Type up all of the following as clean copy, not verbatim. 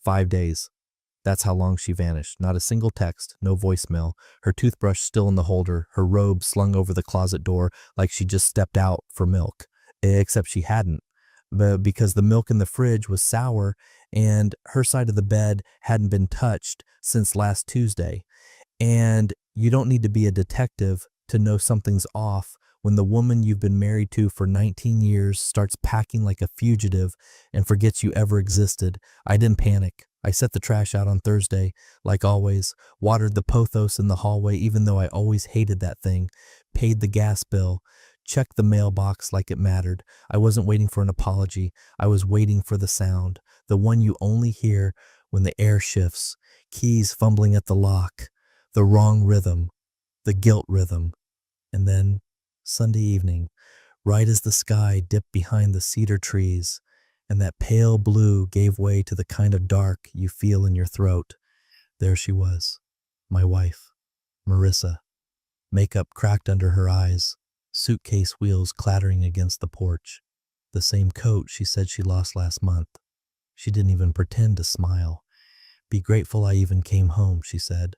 5 days. That's how long she vanished. Not a single text, no voicemail, her toothbrush still in the holder, her robe slung over the closet door like she just stepped out for milk. Except she hadn't, because the milk in the fridge was sour and her side of the bed hadn't been touched since last Tuesday. And you don't need to be a detective to know something's off when the woman you've been married to for 19 years starts packing like a fugitive and forgets you ever existed. I didn't panic. I set the trash out on Thursday, like always, watered the pothos in the hallway even though I always hated that thing, paid the gas bill, checked the mailbox like it mattered. I wasn't waiting for an apology. I was waiting for the sound, the one you only hear when the air shifts, keys fumbling at the lock, the wrong rhythm, the guilt rhythm. And then, Sunday evening, right as the sky dipped behind the cedar trees, and that pale blue gave way to the kind of dark you feel in your throat, there she was, my wife, Marissa, makeup cracked under her eyes, suitcase wheels clattering against the porch, the same coat she said she lost last month. She didn't even pretend to smile. Be grateful I even came home, she said.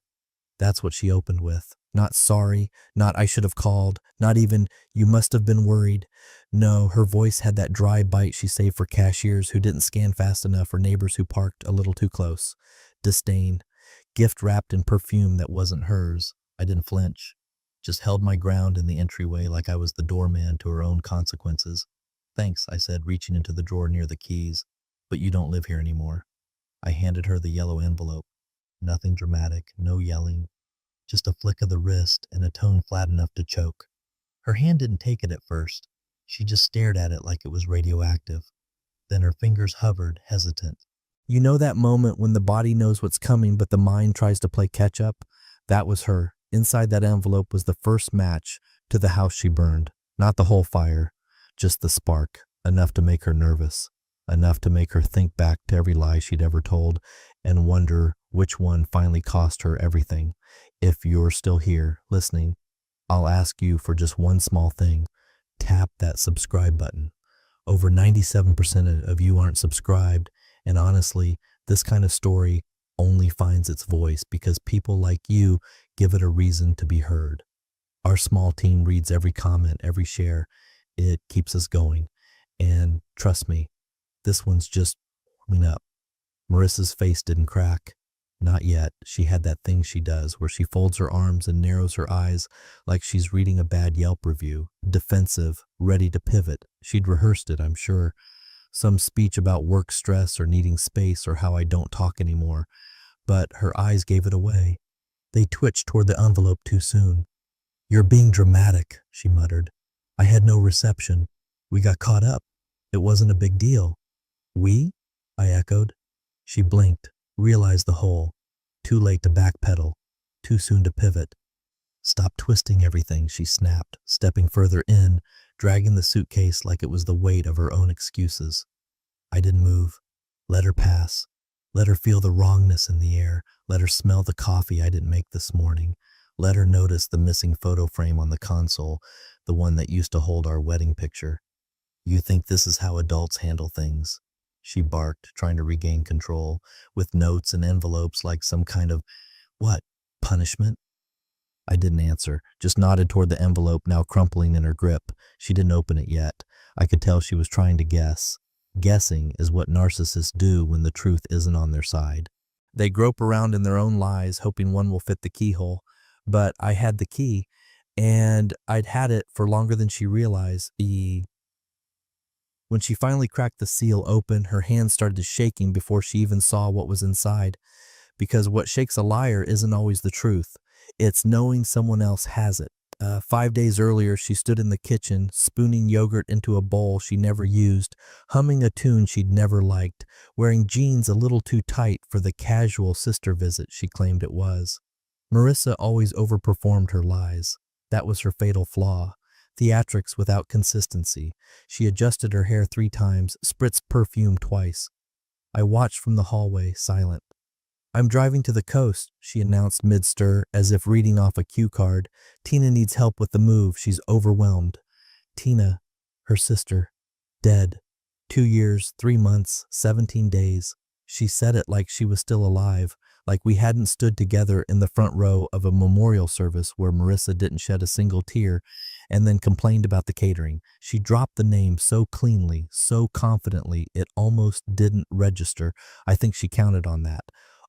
That's what she opened with. Not sorry, not I should have called, not even you must have been worried. No, her voice had that dry bite she saved for cashiers who didn't scan fast enough or neighbors who parked a little too close. Disdain. Gift wrapped in perfume that wasn't hers. I didn't flinch. Just held my ground in the entryway like I was the doorman to her own consequences. Thanks, I said, reaching into the drawer near the keys. But you don't live here anymore. I handed her the yellow envelope. Nothing dramatic, no yelling. Just a flick of the wrist and a tone flat enough to choke. Her hand didn't take it at first. She just stared at it like it was radioactive. Then her fingers hovered, hesitant. You know that moment when the body knows what's coming but the mind tries to play catch-up? That was her. Inside that envelope was the first match to the house she burned. Not the whole fire, just the spark, enough to make her nervous, enough to make her think back to every lie she'd ever told and wonder which one finally cost her everything. If you're still here, listening, I'll ask you for just one small thing. Tap that subscribe button. Over 97% of you aren't subscribed, and honestly, this kind of story only finds its voice because people like you give it a reason to be heard. Our small team reads every comment, every share. It keeps us going. And trust me, this one's just warming up. Marissa's face didn't crack. Not yet. She had that thing she does where she folds her arms and narrows her eyes like she's reading a bad Yelp review. Defensive, ready to pivot. She'd rehearsed it, I'm sure. Some speech about work stress or needing space or how I don't talk anymore. But her eyes gave it away. They twitched toward the envelope too soon. You're being dramatic, she muttered. I had no reception. We got caught up. It wasn't a big deal. We? I echoed. She blinked, realized the hole. Too late to backpedal. Too soon to pivot. Stop twisting everything, she snapped, stepping further in, dragging the suitcase like it was the weight of her own excuses. I didn't move. Let her pass. Let her feel the wrongness in the air. Let her smell the coffee I didn't make this morning. Let her notice the missing photo frame on the console, the one that used to hold our wedding picture. You think this is how adults handle things? She barked, trying to regain control, with notes and envelopes like some kind of, what, punishment? I didn't answer, just nodded toward the envelope now crumpling in her grip. She didn't open it yet. I could tell she was trying to guess. Guessing is what narcissists do when the truth isn't on their side. They grope around in their own lies, hoping one will fit the keyhole. But I had the key, and I'd had it for longer than she realized. When she finally cracked the seal open, her hands started shaking before she even saw what was inside. Because what shakes a liar isn't always the truth. It's knowing someone else has it. 5 days earlier, she stood in the kitchen, spooning yogurt into a bowl she never used, humming a tune she'd never liked, wearing jeans a little too tight for the casual sister visit she claimed it was. Marissa always overperformed her lies. That was her fatal flaw. Theatrics without consistency. She adjusted her hair 3 times, spritzed perfume twice. I watched from the hallway, silent. I'm driving to the coast, she announced mid-stir, as if reading off a cue card. Tina needs help with the move. She's overwhelmed. Tina, her sister, dead. 2 years, 3 months, 17 days. She said it like she was still alive, like we hadn't stood together in the front row of a memorial service where Marissa didn't shed a single tear and then complained about the catering. She dropped the name so cleanly, so confidently, it almost didn't register. I think she counted on that.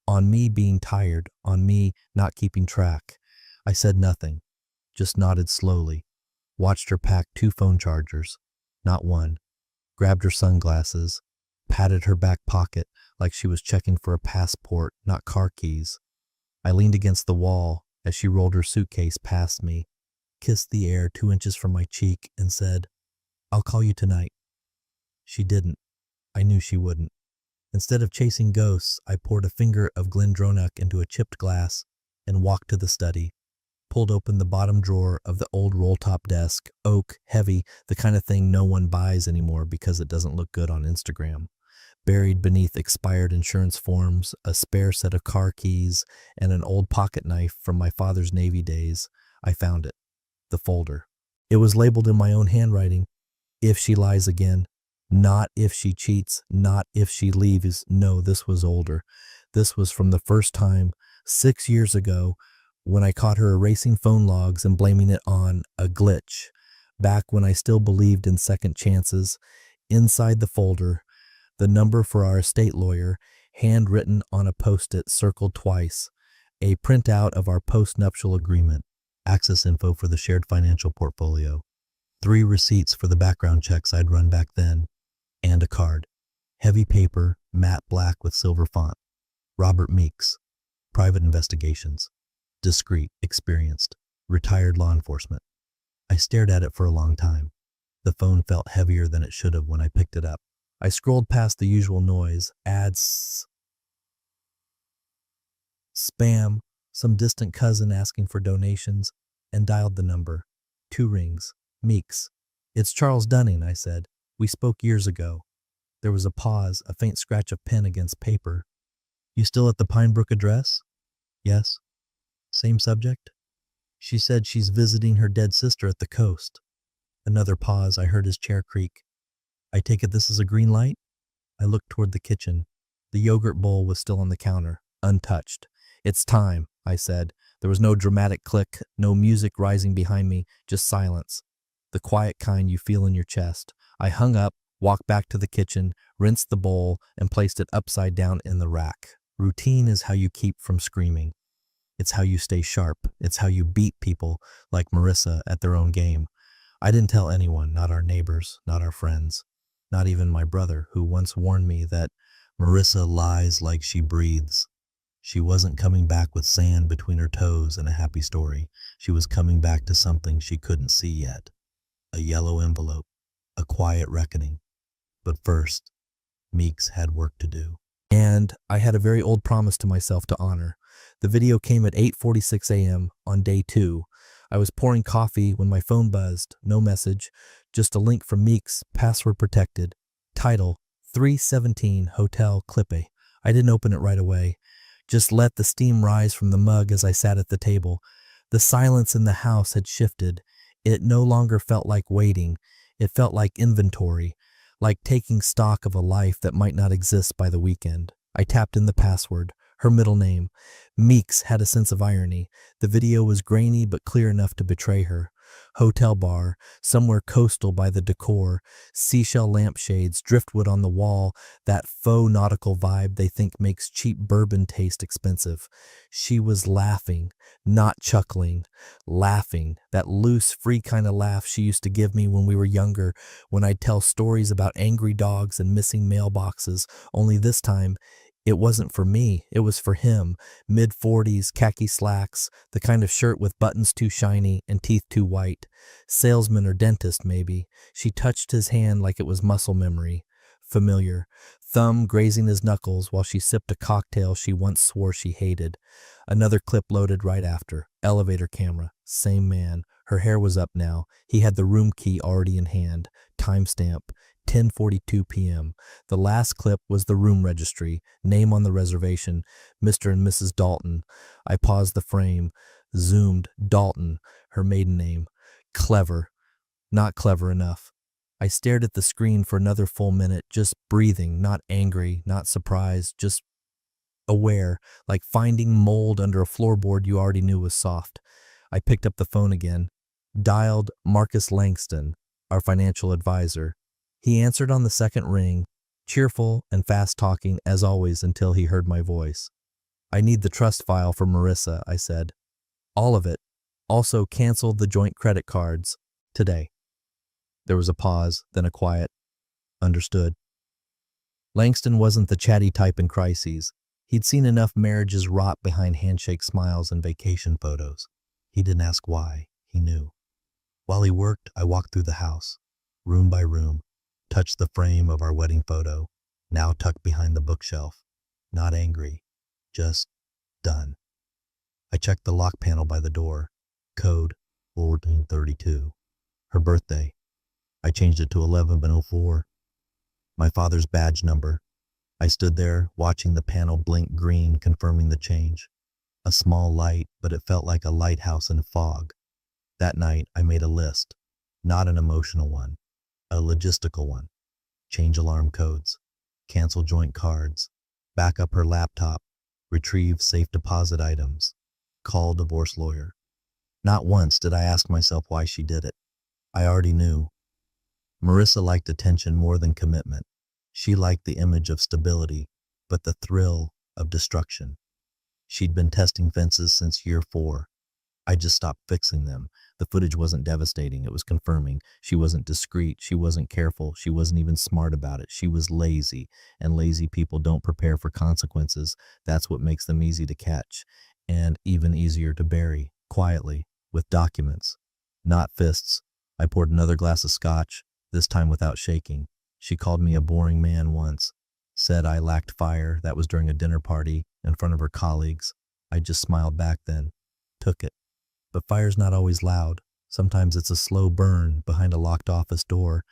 On me being tired, on me not keeping track. I said nothing, just nodded slowly, watched her pack 2 phone chargers, not one, grabbed her sunglasses, patted her back pocket like she was checking for a passport, not car keys. I leaned against the wall as she rolled her suitcase past me, kissed the air 2 inches from my cheek, and said, "I'll call you tonight." She didn't. I knew she wouldn't. Instead of chasing ghosts, I poured a finger of Glendronach into a chipped glass and walked to the study, pulled open the bottom drawer of the old roll-top desk, oak, heavy, the kind of thing no one buys anymore because it doesn't look good on Instagram. Buried beneath expired insurance forms, a spare set of car keys, and an old pocket knife from my father's Navy days, I found it, the folder. It was labeled in my own handwriting, "If she lies again." Not if she cheats, not if she leaves. No, this was older. This was from the first time, 6 years ago, when I caught her erasing phone logs and blaming it on a glitch. Back when I still believed in second chances. Inside the folder, the number for our estate lawyer, handwritten on a Post-it circled twice, a printout of our post-nuptial agreement, access info for the shared financial portfolio, 3 receipts for the background checks I'd run back then, and a card. Heavy paper, matte black with silver font. Robert Meeks, Private Investigations. Discreet, experienced, retired law enforcement. I stared at it for a long time. The phone felt heavier than it should have when I picked it up. I scrolled past the usual noise, ads, spam, some distant cousin asking for donations, and dialed the number. 2 rings. Meeks. "It's Charles Dunning," I said. "We spoke years ago." There was a pause, a faint scratch of pen against paper. "You still at the Pine Brook address?" "Yes." "Same subject?" "She said she's visiting her dead sister at the coast." Another pause. I heard his chair creak. "I take it this is a green light?" I looked toward the kitchen. The yogurt bowl was still on the counter, untouched. "It's time," I said. There was no dramatic click, no music rising behind me, just silence. The quiet kind you feel in your chest. I hung up, walked back to the kitchen, rinsed the bowl, and placed it upside down in the rack. Routine is how you keep from screaming. It's how you stay sharp. It's how you beat people like Marissa at their own game. I didn't tell anyone, not our neighbors, not our friends, not even my brother, who once warned me that Marissa lies like she breathes. She wasn't coming back with sand between her toes and a happy story. She was coming back to something she couldn't see yet. A yellow envelope, a quiet reckoning. But first, Meeks had work to do. And I had a very old promise to myself to honor. The video came at 8:46 a.m. on day 2. I was pouring coffee when my phone buzzed. No message, just a link from Meeks, password protected. Title, 317 Hotel Clippe. I didn't open it right away. Just let the steam rise from the mug as I sat at the table. The silence in the house had shifted. It no longer felt like waiting. It felt like inventory, like taking stock of a life that might not exist by the weekend. I tapped in the password, her middle name. Meeks had a sense of irony. The video was grainy but clear enough to betray her. Hotel bar, somewhere coastal by the decor, seashell lampshades, driftwood on the wall, that faux nautical vibe they think makes cheap bourbon taste expensive. She was laughing, not chuckling, laughing, that loose, free kind of laugh she used to give me when we were younger, when I'd tell stories about angry dogs and missing mailboxes, only this time, it wasn't for me, it was for him. Mid-40s, khaki slacks, the kind of shirt with buttons too shiny and teeth too white. Salesman or dentist, maybe. She touched his hand like it was muscle memory. Familiar. Thumb grazing his knuckles while she sipped a cocktail she once swore she hated. Another clip loaded right after. Elevator camera. Same man. Her hair was up now. He had the room key already in hand. Timestamp. 10:42 p.m. The last clip was the room registry, name on the reservation, Mr. and Mrs. Dalton. I paused the frame, zoomed, Dalton, her maiden name. Clever. Not clever enough. I stared at the screen for another full minute, just breathing, not angry, not surprised, just aware, like finding mold under a floorboard you already knew was soft. I picked up the phone again, dialed Marcus Langston, our financial advisor. He answered on the second ring, cheerful and fast-talking as always until he heard my voice. I need the trust file for Marissa, I said. All of it. Also canceled the joint credit cards today. There was a pause, then a quiet, understood. Langston wasn't the chatty type in crises. He'd seen enough marriages rot behind handshake smiles and vacation photos. He didn't ask why. He knew. While he worked, I walked through the house, room by room, touched the frame of our wedding photo, now tucked behind the bookshelf. Not angry, just done. I checked the lock panel by the door. Code 1432. Her birthday. I changed it to 11/04. My father's badge number. I stood there, watching the panel blink green, confirming the change. A small light, but it felt like a lighthouse in fog. That night, I made a list. Not an emotional one, a logistical one. Change alarm codes, cancel joint cards, back up her laptop, retrieve safe deposit items, call divorce lawyer. Not once did I ask myself why she did it. I already knew. Marissa liked attention more than commitment. She liked the image of stability, but the thrill of destruction. She'd been testing fences since year 4. I just stopped fixing them. The footage wasn't devastating, it was confirming. She wasn't discreet, she wasn't careful, she wasn't even smart about it. She was lazy, and lazy people don't prepare for consequences. That's what makes them easy to catch, and even easier to bury, quietly, with documents. Not fists. I poured another glass of scotch, this time without shaking. She called me a boring man once, said I lacked fire. That was during a dinner party in front of her colleagues. I just smiled back then, took it. But fire's not always loud. Sometimes it's a slow burn behind a locked office door,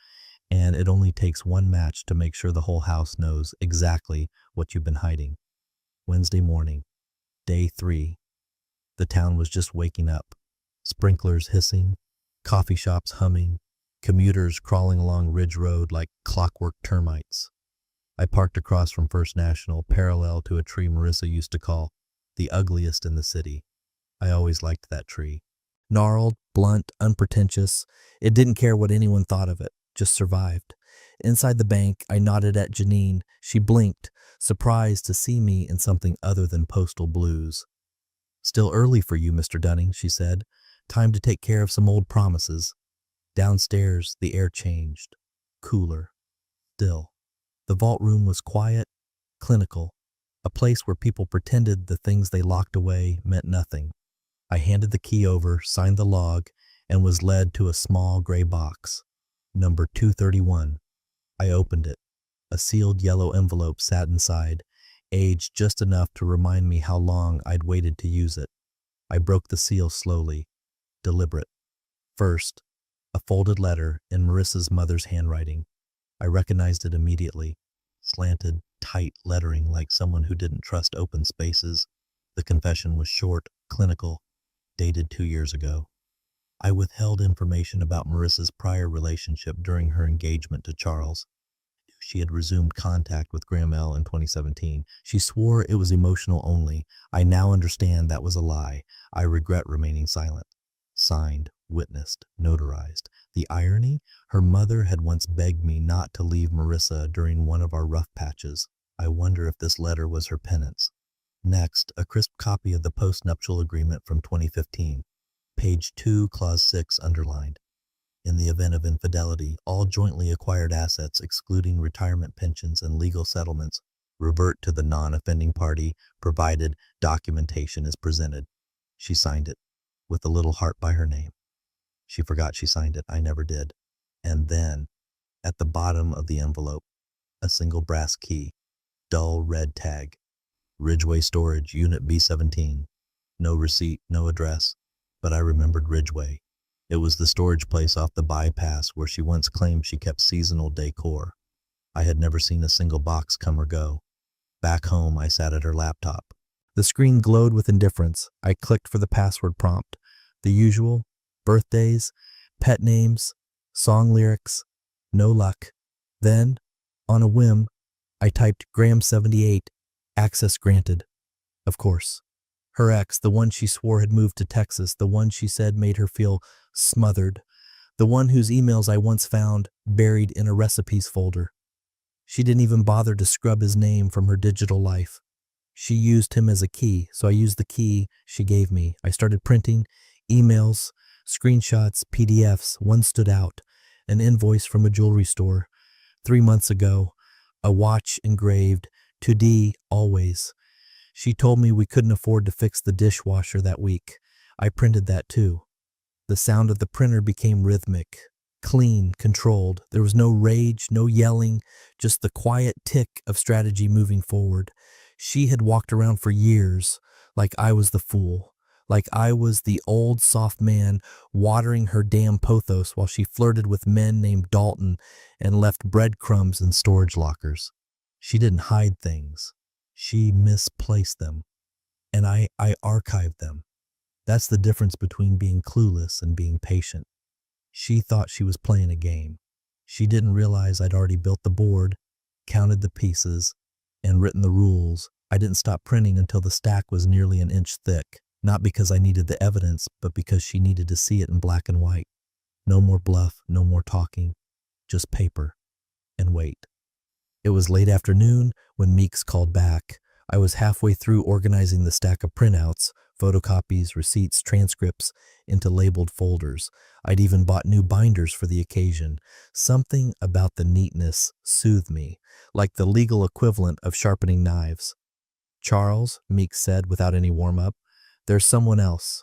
and it only takes one match to make sure the whole house knows exactly what you've been hiding. Wednesday morning, day 3. The town was just waking up. Sprinklers hissing, coffee shops humming, commuters crawling along Ridge Road like clockwork termites. I parked across from First National, parallel to a tree Marissa used to call the ugliest in the city. I always liked that tree. Gnarled, blunt, unpretentious. It didn't care what anyone thought of it, just survived. Inside the bank, I nodded at Janine. She blinked, surprised to see me in something other than postal blues. Still early for you, Mr. Dunning, she said. Time to take care of some old promises. Downstairs, the air changed. Cooler. Still. The vault room was quiet, clinical. A place where people pretended the things they locked away meant nothing. I handed the key over, signed the log, and was led to a small gray box. Number 231. I opened it. A sealed yellow envelope sat inside, aged just enough to remind me how long I'd waited to use it. I broke the seal slowly, deliberate. First, a folded letter in Marissa's mother's handwriting. I recognized it immediately. Slanted, tight lettering like someone who didn't trust open spaces. The confession was short, clinical, dated 2 years ago. I withheld information about Marissa's prior relationship during her engagement to Charles. She had resumed contact with Graham L. in 2017. She swore it was emotional only. I now understand that was a lie. I regret remaining silent. Signed, witnessed, notarized. The irony? Her mother had once begged me not to leave Marissa during one of our rough patches. I wonder if this letter was her penance. Next, a crisp copy of the post-nuptial agreement from 2015. Page 2, Clause 6 underlined. In the event of infidelity, all jointly acquired assets, excluding retirement pensions and legal settlements, revert to the non-offending party, provided documentation is presented. She signed it, with a little heart by her name. She forgot she signed it. I never did. And then, at the bottom of the envelope, a single brass key, dull red tag. Ridgeway Storage, Unit B17. No receipt, no address, but I remembered Ridgeway. It was the storage place off the bypass where she once claimed she kept seasonal decor. I had never seen a single box come or go. Back home, I sat at her laptop. The screen glowed with indifference. I clicked for the password prompt. The usual: birthdays, pet names, song lyrics, No luck. Then, on a whim, I typed Graham78, access granted. Of course. Her ex, the one she swore had moved to Texas, the one she said made her feel smothered, the one whose emails I once found buried in a recipes folder. She didn't even bother to scrub his name from her digital life. She used him as a key, so I used the key she gave me. I started printing emails, screenshots, PDFs. One stood out, an invoice from a jewelry store 3 months ago, a watch engraved, to D, always. She told me we couldn't afford to fix the dishwasher that week. I printed that too. The sound of the printer became rhythmic, clean, controlled. There was no rage, no yelling, just the quiet tick of strategy moving forward. She had walked around for years like I was the fool, like I was the old soft man watering her damn pothos while she flirted with men named Dalton and left breadcrumbs in storage lockers. She didn't hide things. She misplaced them, and I archived them. That's the difference between being clueless and being patient. She thought she was playing a game. She didn't realize I'd already built the board, counted the pieces, and written the rules. I didn't stop printing until the stack was nearly an inch thick, not because I needed the evidence, but because she needed to see it in black and white. No more bluff, no more talking, just paper and wait. It was late afternoon when Meeks called back. I was halfway through organizing the stack of printouts, photocopies, receipts, transcripts into labeled folders. I'd even bought new binders for the occasion. Something about the neatness soothed me, like the legal equivalent of sharpening knives. Charles, Meeks said without any warm-up, there's someone else.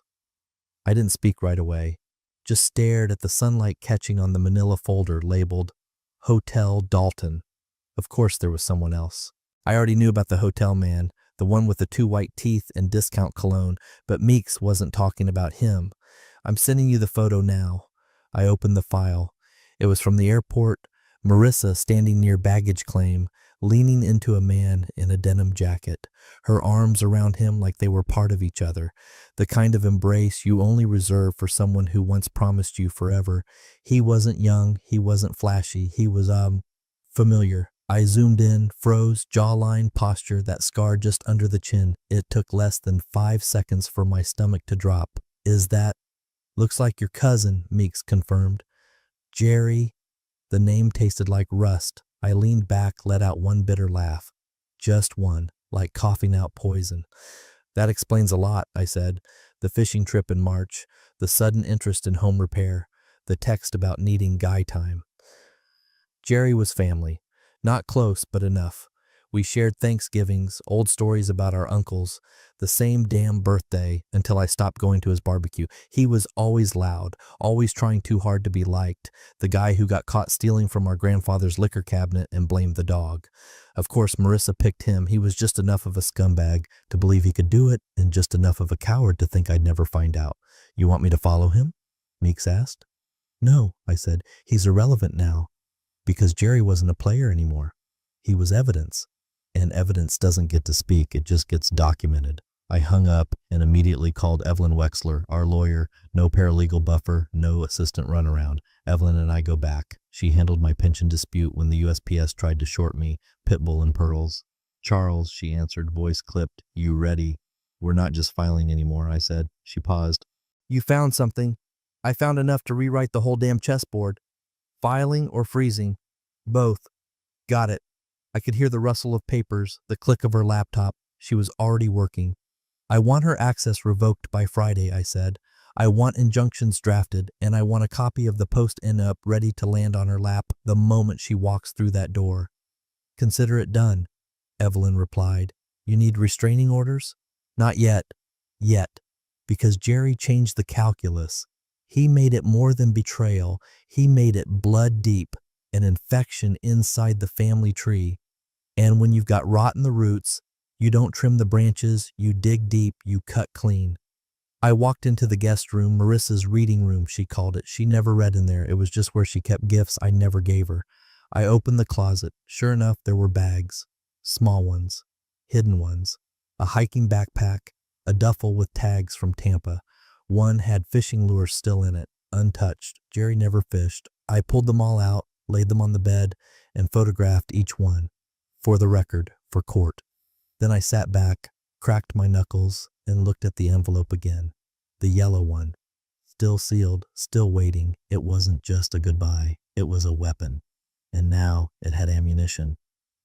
I didn't speak right away, just stared at the sunlight catching on the manila folder labeled Hotel Dalton. Of course there was someone else. I already knew about the hotel man, the one with the 2 white teeth and discount cologne, but Meeks wasn't talking about him. I'm sending you the photo now. I opened the file. It was from the airport, Marissa standing near baggage claim, leaning into a man in a denim jacket, her arms around him like they were part of each other, the kind of embrace you only reserve for someone who once promised you forever. He wasn't young, he wasn't flashy, he was, familiar. I zoomed in, froze, jawline, posture, that scar just under the chin. It took less than 5 seconds for my stomach to drop. Is that? Looks like your cousin, Meeks confirmed. Jerry. The name tasted like rust. I leaned back, let out one bitter laugh. Just one, like coughing out poison. That explains a lot, I said. The fishing trip in March, the sudden interest in home repair, the text about needing guy time. Jerry was family. Not close, but enough. We shared Thanksgivings, old stories about our uncles, the same damn birthday until I stopped going to his barbecue. He was always loud, always trying too hard to be liked, the guy who got caught stealing from our grandfather's liquor cabinet and blamed the dog. Of course, Marissa picked him. He was just enough of a scumbag to believe he could do it and just enough of a coward to think I'd never find out. You want me to follow him? Meeks asked. No, I said. He's irrelevant now. Because Jerry wasn't a player anymore. He was evidence. And evidence doesn't get to speak, it just gets documented. I hung up and immediately called Evelyn Wexler, our lawyer. No paralegal buffer, no assistant runaround. Evelyn and I go back. She handled my pension dispute when the USPS tried to short me, Pitbull and Pearls. Charles, she answered, voice clipped. You ready? We're not just filing anymore, I said. She paused. You found something. I found enough to rewrite the whole damn chessboard. Filing or freezing? Both. Got it. I could hear the rustle of papers, the click of her laptop. She was already working. I want her access revoked by Friday, I said. I want injunctions drafted, and I want a copy of the post-in-up ready to land on her lap the moment she walks through that door. Consider it done, Evelyn replied. You need restraining orders? Not yet. Yet. Because Jerry changed the calculus. He made it more than betrayal. He made it blood deep. An infection inside the family tree. And when you've got rot in the roots, you don't trim the branches, you dig deep, you cut clean. I walked into the guest room, Marissa's reading room, she called it. She never read in there. It was just where she kept gifts I never gave her. I opened the closet. Sure enough, there were bags. Small ones. Hidden ones. A hiking backpack. A duffel with tags from Tampa. One had fishing lures still in it, untouched. Jerry never fished. I pulled them all out, laid them on the bed, and photographed each one. For the record, for court. Then I sat back, cracked my knuckles, and looked at the envelope again. The yellow one. Still sealed, still waiting. It wasn't just a goodbye. It was a weapon. And now it had ammunition.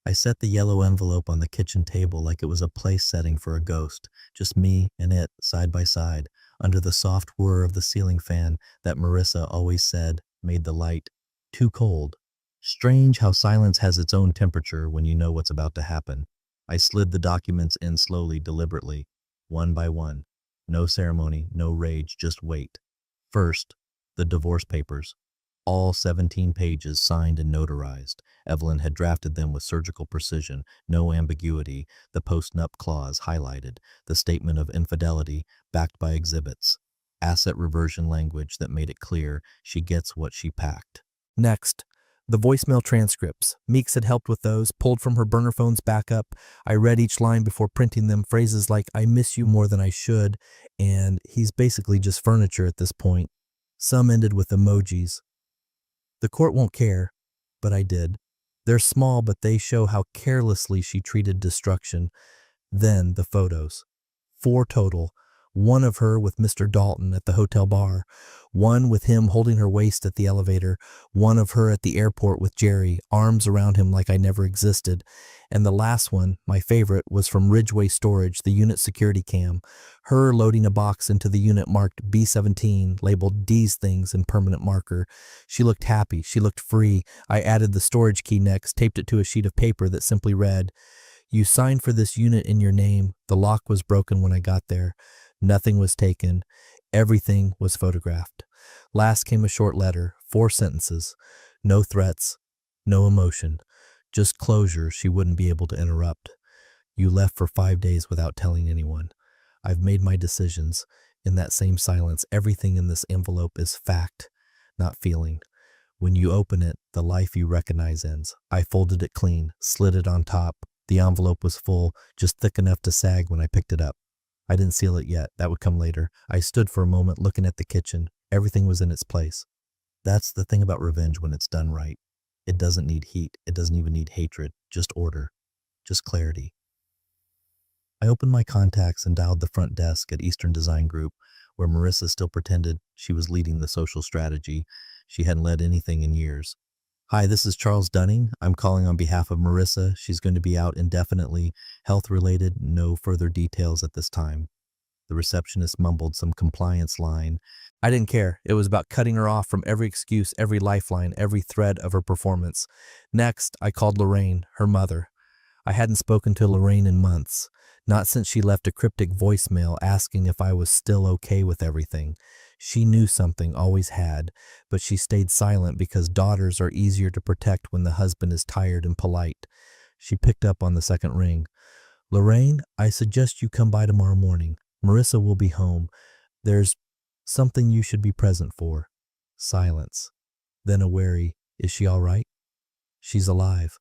I set the yellow envelope on the kitchen table like it was a place setting for a ghost, just me and it side by side, under the soft whir of the ceiling fan that Marissa always said made the light too cold. Strange how silence has its own temperature when you know what's about to happen. I slid the documents in slowly, deliberately, one by one. No ceremony, no rage, just wait. First, the divorce papers. All 17 pages signed and notarized. Evelyn had drafted them with surgical precision, no ambiguity, the post-nup clause highlighted, the statement of infidelity backed by exhibits, asset reversion language that made it clear she gets what she packed. Next, the voicemail transcripts. Meeks had helped with those, pulled from her burner phone's backup. I read each line before printing them, phrases like, "I miss you more than I should," and "he's basically just furniture at this point." Some ended with emojis. The court won't care, but I did. They're small, but they show how carelessly she treated destruction. Then the photos. 4 total. One of her with Mr. Dalton at the hotel bar. One with him holding her waist at the elevator. One of her at the airport with Jerry, arms around him like I never existed. And the last one, my favorite, was from Ridgeway Storage, the unit security cam. Her loading a box into the unit marked B17, labeled D's things in permanent marker. She looked happy. She looked free. I added the storage key next, taped it to a sheet of paper that simply read, "You signed for this unit in your name. The lock was broken when I got there. Nothing was taken. Everything was photographed." Last came a short letter, 4 sentences. No threats, no emotion. Just closure she wouldn't be able to interrupt. "You left for 5 days without telling anyone. I've made my decisions." In that same silence, everything in this envelope is fact, not feeling. When you open it, the life you recognize ends. I folded it clean, slid it on top. The envelope was full, just thick enough to sag when I picked it up. I didn't seal it yet. That would come later. I stood for a moment looking at the kitchen. Everything was in its place. That's the thing about revenge when it's done right. It doesn't need heat. It doesn't even need hatred. Just order. Just clarity. I opened my contacts and dialed the front desk at Eastern Design Group, where Marissa still pretended she was leading the social strategy. She hadn't led anything in years. "Hi, this is Charles Dunning. I'm calling on behalf of Marissa. She's going to be out indefinitely. Health-related, no further details at this time." The receptionist mumbled some compliance line. I didn't care. It was about cutting her off from every excuse, every lifeline, every thread of her performance. Next, I called Lorraine, her mother. I hadn't spoken to Lorraine in months, not since she left a cryptic voicemail asking if I was still okay with everything. She knew something, always had, but she stayed silent because daughters are easier to protect when the husband is tired and polite. She picked up on the second ring. "Lorraine, I suggest you come by tomorrow morning. Marissa will be home. There's something you should be present for." Silence. Then a wary, "Is she all right?" "She's alive.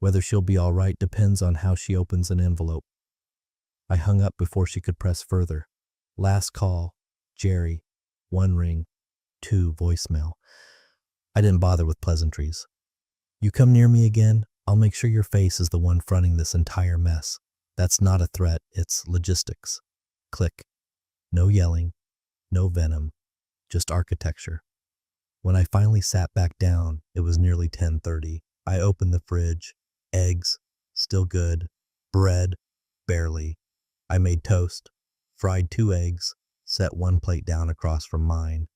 Whether she'll be all right depends on how she opens an envelope." I hung up before she could press further. Last call. Jerry. 1 ring. 2 voicemail. I didn't bother with pleasantries. "You come near me again, I'll make sure your face is the one fronting this entire mess. That's not a threat, it's logistics." Click. No yelling, no venom, just architecture. When I finally sat back down, it was nearly 10:30. I opened the fridge. Eggs, still good. Bread, barely. I made toast, fried 2 eggs, set 1 plate down across from mine.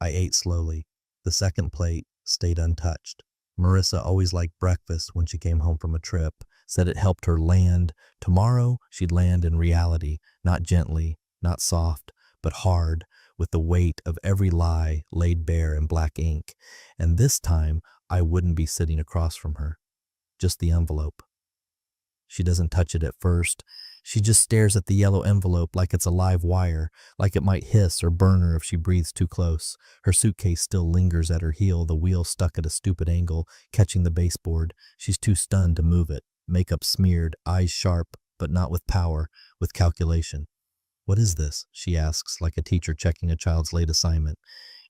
I ate slowly. The second plate stayed untouched. Marissa always liked breakfast when she came home from a trip, said it helped her land. Tomorrow, she'd land in reality, not gently, not soft, but hard, with the weight of every lie laid bare in black ink. And this time, I wouldn't be sitting across from her. Just the envelope. She doesn't touch it at first. She just stares at the yellow envelope like it's a live wire, like it might hiss or burn her if she breathes too close. Her suitcase still lingers at her heel, the wheel stuck at a stupid angle, catching the baseboard. She's too stunned to move it. Makeup smeared, eyes sharp, but not with power, with calculation. "What is this?" she asks, like a teacher checking a child's late assignment.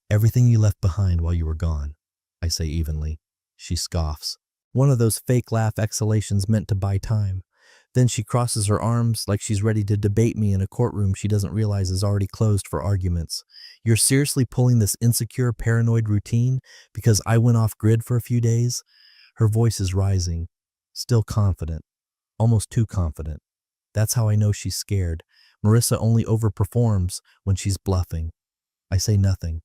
"Everything you left behind while you were gone," I say evenly. She scoffs. One of those fake laugh exhalations meant to buy time. Then she crosses her arms like she's ready to debate me in a courtroom she doesn't realize is already closed for arguments. You're seriously pulling this insecure, paranoid routine because I went off grid for a few days? Her voice is rising, still confident, almost too confident. That's how I know she's scared. Marissa only overperforms when she's bluffing. I say nothing,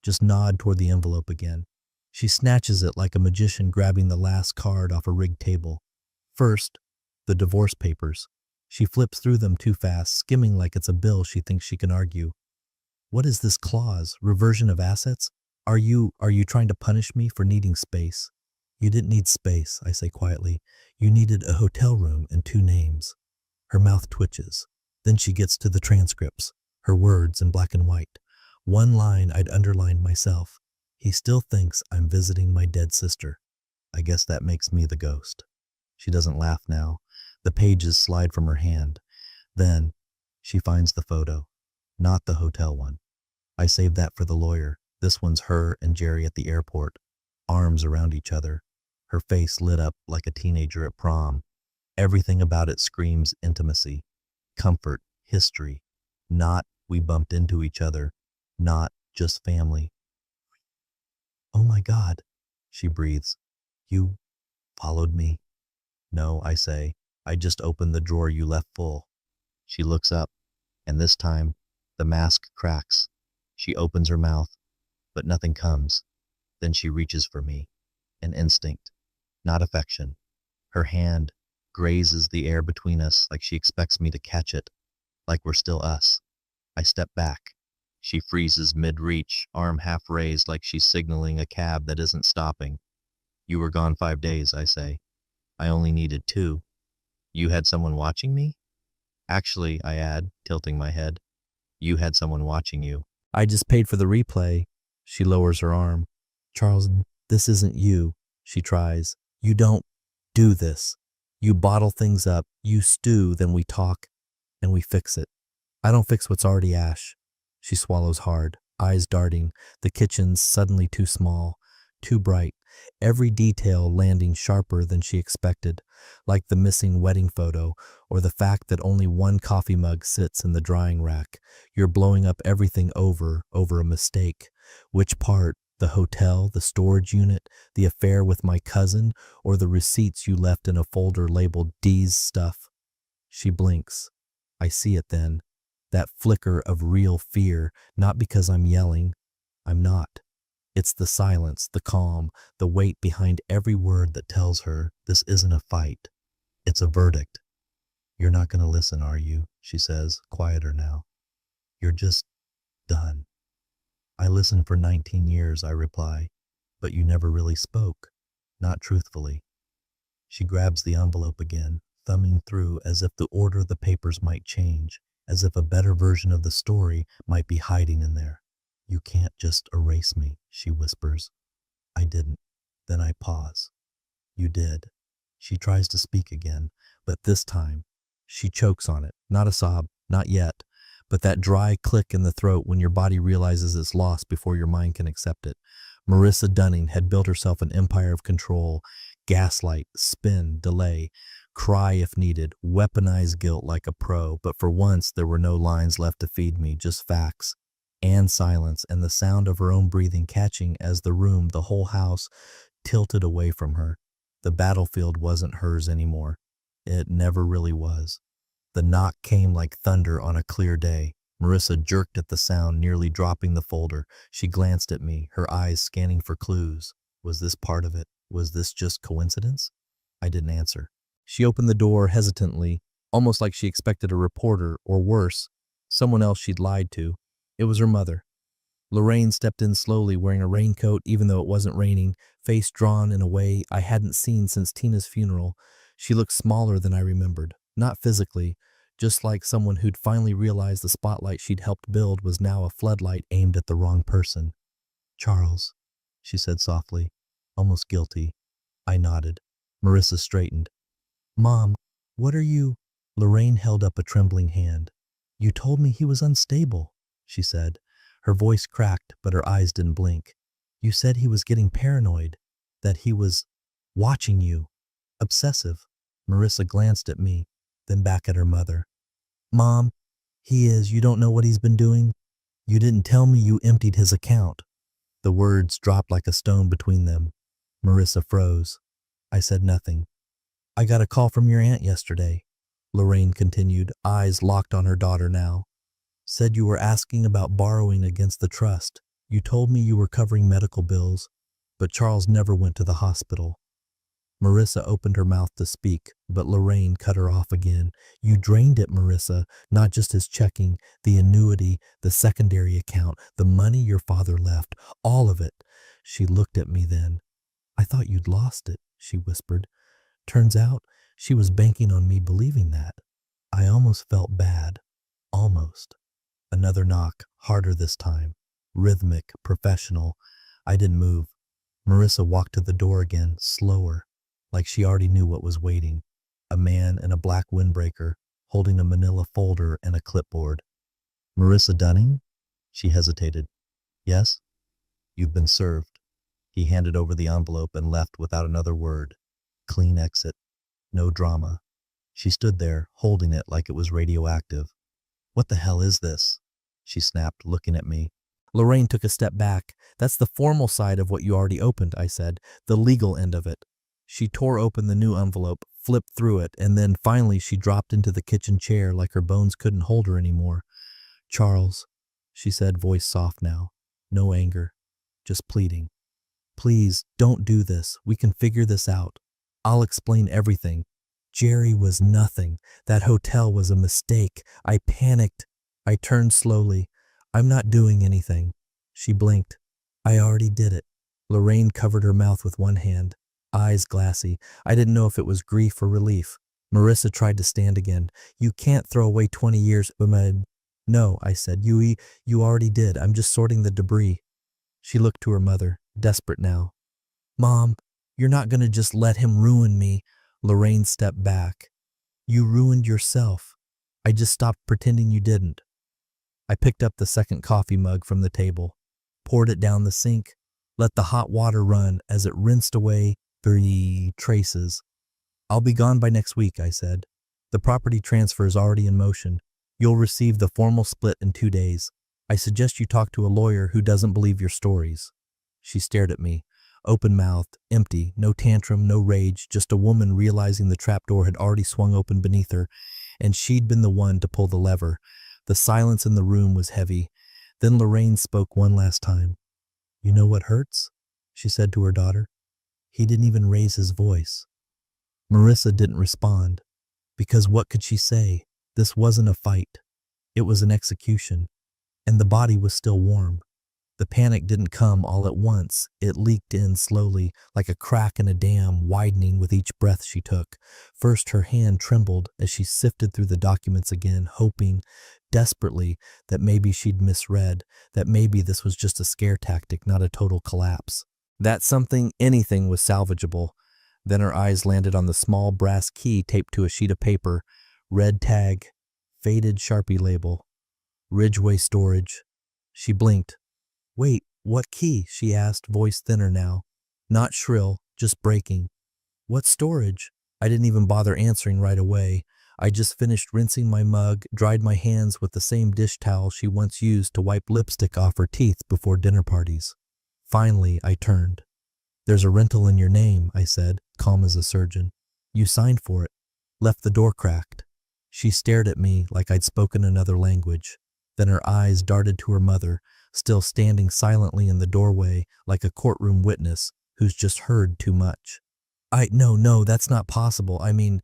just nod toward the envelope again. She snatches it like a magician grabbing the last card off a rigged table. First, the divorce papers. She flips through them too fast, skimming like it's a bill she thinks she can argue. What is this clause? Reversion of assets? Are you trying to punish me for needing space? You didn't need space, I say quietly. You needed a hotel room and 2 names. Her mouth twitches. Then she gets to the transcripts, her words in black and white. One line I'd underlined myself. He still thinks I'm visiting my dead sister. I guess that makes me the ghost. She doesn't laugh now. The pages slide from her hand. Then she finds the photo, not the hotel one. I saved that for the lawyer. This one's her and Jerry at the airport, arms around each other, her face lit up like a teenager at prom. Everything about it screams intimacy, comfort, history, not we bumped into each other, not just family. Oh my God, she breathes. You followed me? No, I say. I just opened the drawer you left full. She looks up, and this time, the mask cracks. She opens her mouth, but nothing comes. Then she reaches for me. An instinct, not affection. Her hand grazes the air between us like she expects me to catch it, like we're still us. I step back. She freezes mid-reach, arm half raised like she's signaling a cab that isn't stopping. You were gone 5 days, I say. I only needed 2. You had someone watching me? Actually, I add, tilting my head, you had someone watching you. I just paid for the replay. She lowers her arm. Charles, this isn't you, she tries. You don't do this. You bottle things up, you stew, then we talk, and we fix it. I don't fix what's already ash. She swallows hard, eyes darting, the kitchen's suddenly too small, too bright, every detail landing sharper than she expected, like the missing wedding photo or the fact that only 1 coffee mug sits in the drying rack. You're blowing up everything over a mistake. Which part? The hotel, the storage unit, the affair with my cousin, or the receipts you left in a folder labeled D's stuff? She blinks. I see it then. That flicker of real fear, not because I'm yelling. I'm not. It's the silence, the calm, the weight behind every word that tells her this isn't a fight. It's a verdict. You're not going to listen, are you? She says, quieter now. You're just done. I listened for 19 years, I reply, but you never really spoke, not truthfully. She grabs the envelope again, thumbing through as if the order of the papers might change, as if a better version of the story might be hiding in there. You can't just erase me, she whispers. I didn't. Then I pause. You did. She tries to speak again, but this time, she chokes on it. Not a sob, not yet, but that dry click in the throat when your body realizes it's lost before your mind can accept it. Marissa Dunning had built herself an empire of control, gaslight, spin, delay, cry if needed, weaponize guilt like a pro, but for once there were no lines left to feed me, just facts. And silence, and the sound of her own breathing catching as the room, the whole house, tilted away from her. The battlefield wasn't hers anymore. It never really was. The knock came like thunder on a clear day. Marissa jerked at the sound, nearly dropping the folder. She glanced at me, her eyes scanning for clues. Was this part of it? Was this just coincidence? I didn't answer. She opened the door hesitantly, almost like she expected a reporter, or worse, someone else she'd lied to. It was her mother. Lorraine stepped in slowly, wearing a raincoat even though it wasn't raining, face drawn in a way I hadn't seen since Tina's funeral. She looked smaller than I remembered, not physically, just like someone who'd finally realized the spotlight she'd helped build was now a floodlight aimed at the wrong person. Charles, she said softly, almost guilty. I nodded. Marissa straightened. Mom, what are you? Lorraine held up a trembling hand. You told me he was unstable, she said. Her voice cracked, but her eyes didn't blink. You said he was getting paranoid. That he was watching you. Obsessive. Marissa glanced at me, then back at her mother. Mom, he is. You don't know what he's been doing? You didn't tell me you emptied his account. The words dropped like a stone between them. Marissa froze. I said nothing. I got a call from your aunt yesterday, Lorraine continued, eyes locked on her daughter now. Said you were asking about borrowing against the trust. You told me you were covering medical bills, but Charles never went to the hospital. Marissa opened her mouth to speak, but Lorraine cut her off again. You drained it, Marissa, not just his checking, the annuity, the secondary account, the money your father left, all of it. She looked at me then. I thought you'd lost it, she whispered. Turns out she was banking on me believing that. I almost felt bad. Almost. Another knock, harder this time. Rhythmic, professional. I didn't move. Marissa walked to the door again, slower, like she already knew what was waiting. A man in a black windbreaker, holding a manila folder and a clipboard. Marissa Dunning? She hesitated. Yes? You've been served. He handed over the envelope and left without another word. Clean exit. No drama. She stood there, holding it like it was radioactive. What the hell is this? She snapped, looking at me. Lorraine took a step back. That's the formal side of what you already opened, I said. The legal end of it. She tore open the new envelope, flipped through it, and then finally she dropped into the kitchen chair like her bones couldn't hold her anymore. Charles, she said, voice soft now. No anger. Just pleading. Please, don't do this. We can figure this out. I'll explain everything. Jerry was nothing. That hotel was a mistake. I panicked. I turned slowly. I'm not doing anything. She blinked. I already did it. Lorraine covered her mouth with one hand, eyes glassy. I didn't know if it was grief or relief. Marissa tried to stand again. You can't throw away 20 years, Ahmed. No, I said. You already did. I'm just sorting the debris. She looked to her mother, desperate now. Mom, you're not going to just let him ruin me. Lorraine stepped back. You ruined yourself. I just stopped pretending you didn't. I picked up the second coffee mug from the table, poured it down the sink, let the hot water run as it rinsed away the traces. I'll be gone by next week, I said. The property transfer is already in motion. You'll receive the formal split in 2 days. I suggest you talk to a lawyer who doesn't believe your stories. She stared at me, open-mouthed, empty, no tantrum, no rage, just a woman realizing the trapdoor had already swung open beneath her, and she'd been the one to pull the lever. The silence in the room was heavy. Then Lorraine spoke one last time. You know what hurts? She said to her daughter. He didn't even raise his voice. Marissa didn't respond. Because what could she say? This wasn't a fight. It was an execution. And the body was still warm. The panic didn't come all at once. It leaked in slowly, like a crack in a dam, widening with each breath she took. First, her hand trembled as she sifted through the documents again, hoping, desperately, that maybe she'd misread, that maybe this was just a scare tactic, not a total collapse. That something, anything, was salvageable. Then her eyes landed on the small brass key taped to a sheet of paper, red tag, faded Sharpie label, Ridgeway Storage. She blinked. Wait, what key? She asked, voice thinner now. Not shrill, just breaking. What storage? I didn't even bother answering right away. I just finished rinsing my mug, dried my hands with the same dish towel she once used to wipe lipstick off her teeth before dinner parties. Finally, I turned. There's a rental in your name, I said, calm as a surgeon. You signed for it. Left the door cracked. She stared at me like I'd spoken another language. Then her eyes darted to her mother, still standing silently in the doorway like a courtroom witness who's just heard too much. No, that's not possible. I mean,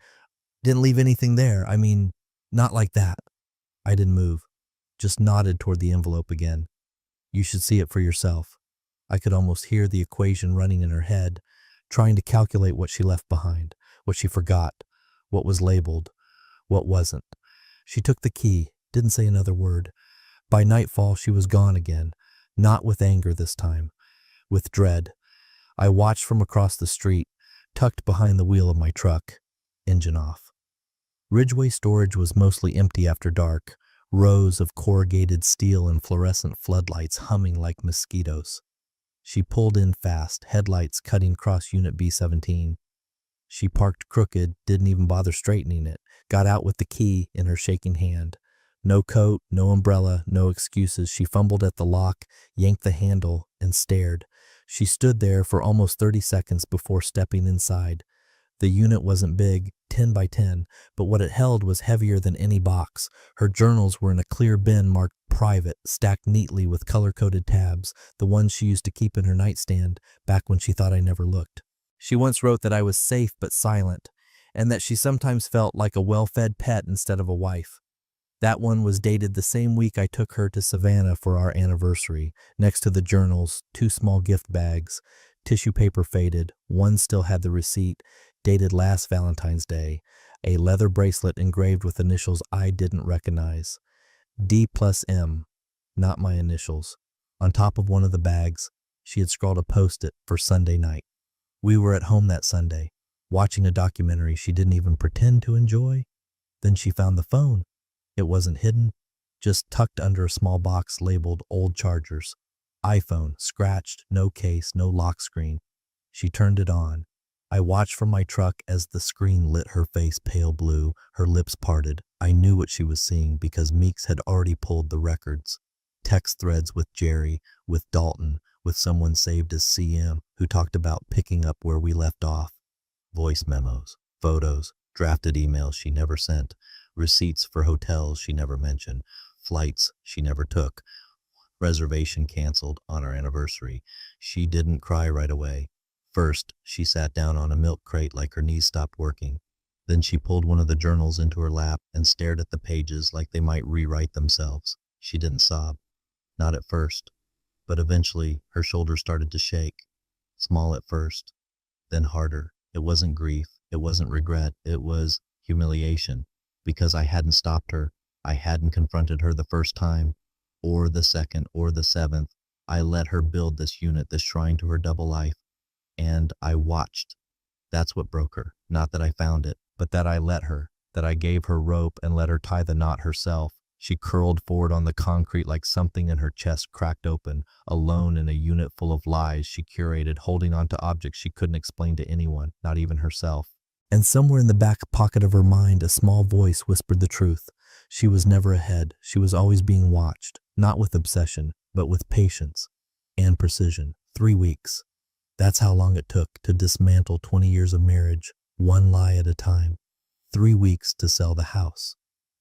didn't leave anything there. I mean, not like that. I didn't move, just nodded toward the envelope again. You should see it for yourself. I could almost hear the equation running in her head, trying to calculate what she left behind, what she forgot, what was labeled, what wasn't. She took the key, didn't say another word. By nightfall, she was gone again, not with anger this time, with dread. I watched from across the street, tucked behind the wheel of my truck, engine off. Ridgeway Storage was mostly empty after dark, rows of corrugated steel and fluorescent floodlights humming like mosquitoes. She pulled in fast, headlights cutting across Unit B17. She parked crooked, didn't even bother straightening it, got out with the key in her shaking hand. No coat, no umbrella, no excuses. She fumbled at the lock, yanked the handle, and stared. She stood there for almost 30 seconds before stepping inside. The unit wasn't big, 10 by 10, but what it held was heavier than any box. Her journals were in a clear bin marked private, stacked neatly with color-coded tabs, the ones she used to keep in her nightstand back when she thought I never looked. She once wrote that I was safe but silent, and that she sometimes felt like a well-fed pet instead of a wife. That one was dated the same week I took her to Savannah for our anniversary. Next to the journals, 2 small gift bags, tissue paper faded, one still had the receipt, dated last Valentine's Day, a leather bracelet engraved with initials I didn't recognize. D+M, not my initials. On top of one of the bags, she had scrawled a post-it for Sunday night. We were at home that Sunday, watching a documentary she didn't even pretend to enjoy. Then she found the phone. It wasn't hidden, just tucked under a small box labeled Old Chargers. iPhone, scratched, no case, no lock screen. She turned it on. I watched from my truck as the screen lit her face pale blue, her lips parted. I knew what she was seeing because Meeks had already pulled the records. Text threads with Jerry, with Dalton, with someone saved as CM who talked about picking up where we left off. Voice memos, photos, drafted emails she never sent, receipts for hotels she never mentioned, flights she never took, reservation canceled on our anniversary. She didn't cry right away. First, she sat down on a milk crate like her knees stopped working. Then she pulled one of the journals into her lap and stared at the pages like they might rewrite themselves. She didn't sob. Not at first. But eventually, her shoulders started to shake. Small at first, then harder. It wasn't grief. It wasn't regret. It was humiliation. Because I hadn't stopped her. I hadn't confronted her the first time, or the second, or the seventh. I let her build this unit, this shrine to her double life. And I watched. That's what broke her. Not that I found it, but that I let her, that I gave her rope and let her tie the knot herself. She curled forward on the concrete like something in her chest cracked open, alone in a unit full of lies she curated, holding on to objects she couldn't explain to anyone, not even herself. And somewhere in the back pocket of her mind, a small voice whispered the truth. She was never ahead. She was always being watched, not with obsession, but with patience and precision. 3 weeks. That's how long it took to dismantle 20 years of marriage, one lie at a time. 3 weeks to sell the house,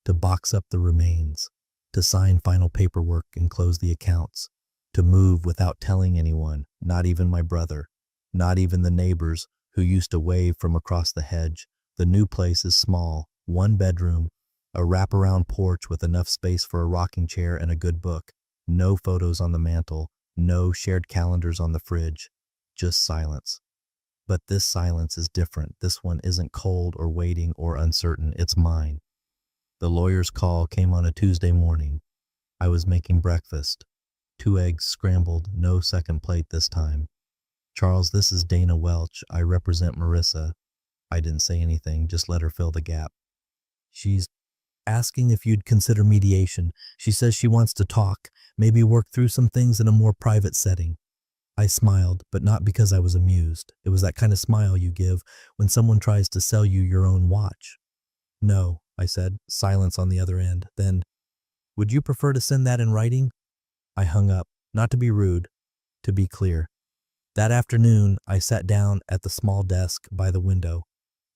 to box up the remains, to sign final paperwork and close the accounts, to move without telling anyone, not even my brother, not even the neighbors who used to wave from across the hedge. The new place is small, 1 bedroom, a wraparound porch with enough space for a rocking chair and a good book, no photos on the mantle, no shared calendars on the fridge, just silence. But this silence is different. This one isn't cold or waiting or uncertain. It's mine. The lawyer's call came on a Tuesday morning. I was making breakfast. 2 eggs scrambled, no second plate this time. Charles, this is Dana Welch. I represent Marissa. I didn't say anything, just let her fill the gap. She's asking if you'd consider mediation. She says she wants to talk, maybe work through some things in a more private setting. I smiled, but not because I was amused. It was that kind of smile you give when someone tries to sell you your own watch. No, I said, silence on the other end. Then, would you prefer to send that in writing? I hung up, not to be rude, to be clear. That afternoon, I sat down at the small desk by the window,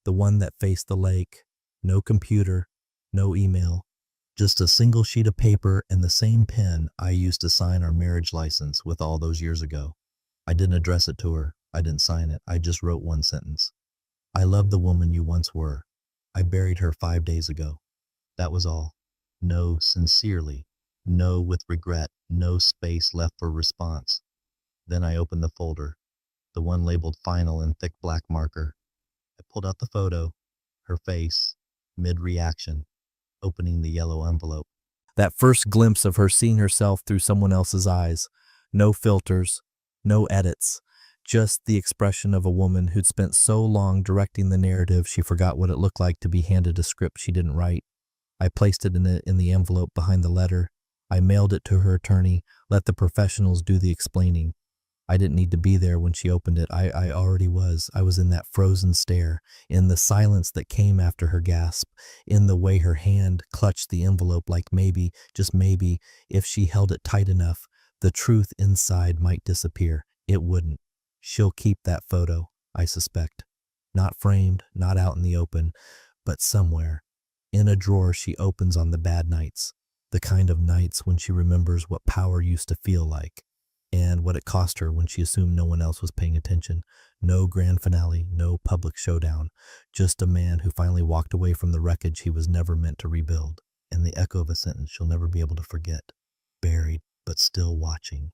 the one that faced the lake. No computer, no email, just a single sheet of paper and the same pen I used to sign our marriage license with all those years ago. I didn't address it to her. I didn't sign it. I just wrote 1 sentence. I love the woman you once were. I buried her 5 days ago. That was all. No sincerely. No with regret. No space left for response. Then I opened the folder, the one labeled final in thick black marker. I pulled out the photo, her face, mid-reaction, opening the yellow envelope. That first glimpse of her seeing herself through someone else's eyes. No filters, no edits, just the expression of a woman who'd spent so long directing the narrative she forgot what it looked like to be handed a script she didn't write. I placed it in the envelope behind the letter. I mailed it to her attorney, let the professionals do the explaining. I didn't need to be there when she opened it. I already was. I was in that frozen stare, in the silence that came after her gasp, in the way her hand clutched the envelope like maybe, just maybe, if she held it tight enough, the truth inside might disappear. It wouldn't. She'll keep that photo, I suspect. Not framed, not out in the open, but somewhere. In a drawer she opens on the bad nights. The kind of nights when she remembers what power used to feel like. And what it cost her when she assumed no one else was paying attention. No grand finale, no public showdown. Just a man who finally walked away from the wreckage he was never meant to rebuild. And the echo of a sentence she'll never be able to forget. Buried, but still watching.